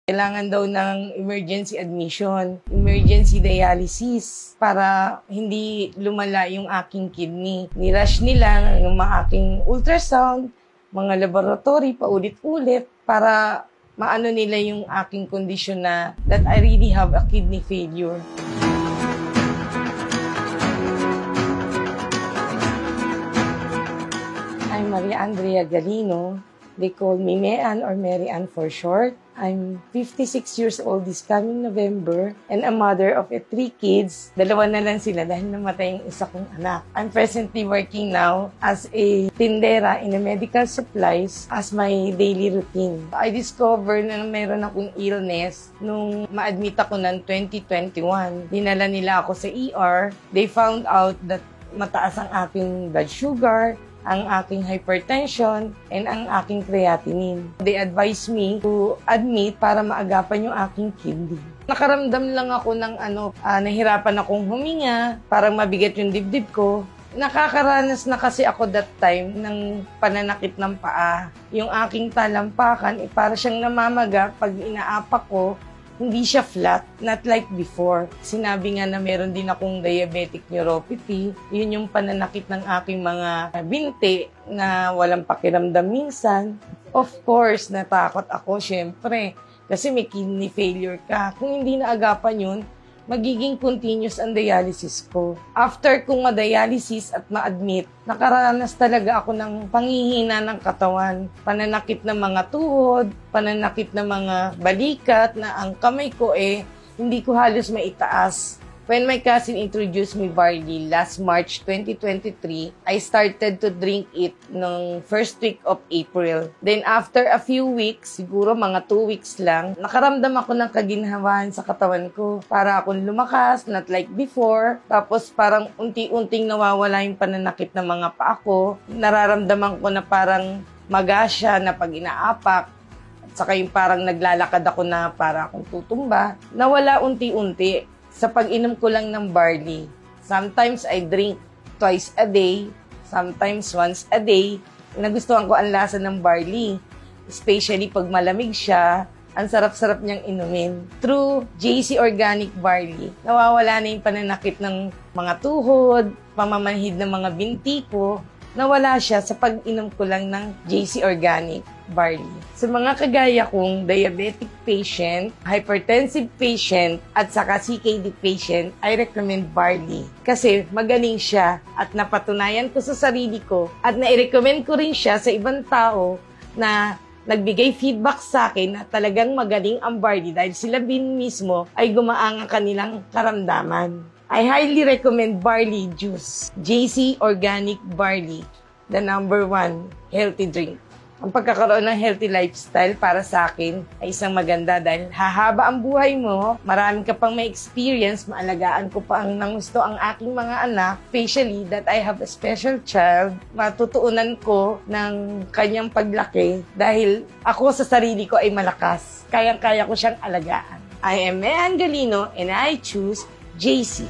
Kailangan daw ng emergency admission, emergency dialysis para hindi lumala yung aking kidney. Nirush nila yung mga aking ultrasound, mga laboratory, paulit-ulit para maano nila yung aking kondisyon na that I really have a kidney failure. I'm Maria Andrea Galino. They call me Mean or Mary Ann for short. I'm 56 years old this coming November and a mother of 3 kids. Dalawa na lang sila dahil namatay yung isa kong anak. I'm presently working now as a tindera in the medical supplies as my daily routine. I discovered na mayroon akong illness nung ma-admit ako ng 2021. Dinala nila ako sa ER. They found out that mataas ang aking blood sugar, ang aking hypertension, and ang aking creatinine. They advised me to admit para maagapan yung aking kidney. Nakaramdam lang ako ng nahirapan akong huminga, parang mabigat yung dibdib ko. Nakakaranas na kasi ako that time ng pananakit ng paa. Yung aking talampakan, para siyang namamaga pag inaapak ko. Hindi siya flat, not like before. Sinabi nga na meron din akong diabetic neuropathy. Yun yung pananakit ng aking mga binti na walang pakiramdam minsan. Of course, natakot ako syempre kasi may kidney failure ka. Kung hindi naagapan yun, magiging continuous ang dialysis ko. After kong ma-dialysis at ma-admit, nakaranas talaga ako ng panghihina ng katawan, pananakit ng mga tuhod, pananakit ng mga balikat na ang kamay ko hindi ko halos maitaas. When my cousin introduced me barley last March 2023, I started to drink it nung first week of April. Then after a few weeks, siguro mga 2 weeks lang, nakaramdam ako ng kaginhawahan sa katawan ko. Para akong lumakas, not like before. Tapos parang unti-unting nawawala yung pananakit ng mga paa ko. Nararamdaman ko na parang magasya na pag inaapak. At saka yung parang naglalakad ako na para akong tutumba. Nawala unti-unti sa pag-inom ko lang ng barley. Sometimes I drink twice a day, sometimes once a day. Nagustuhan ko ang lasa ng barley, especially pag malamig siya. Ang sarap-sarap niyang inumin. Through JC Organic Barley, nawawala na yung pananakit ng mga tuhod, pamamanhid ng mga binti ko. Nawala siya sa pag-inom ko lang ng JC Organic Barley. Sa mga kagaya kong diabetic patient, hypertensive patient, at saka CKD patient, I recommend barley. Kasi magaling siya at napatunayan ko sa sarili ko at nai-recommend ko rin siya sa ibang tao na nagbigay feedback sa akin na talagang magaling ang barley dahil sila din mismo ay gumaang ang kanilang karamdaman. I highly recommend barley juice. JC Organic Barley, the #1 healthy drink. Ang pagkakaroon ng healthy lifestyle para sa akin ay isang maganda dahil hahaba ang buhay mo, marami ka pang may experience, maalagaan ko pa ang nangusto ang aking mga anak, especially that I have a special child, matutuunan ko ng kanyang paglaki dahil ako sa sarili ko ay malakas. Kayang-kaya ko siyang alagaan. I am Mean Galino and I choose JC.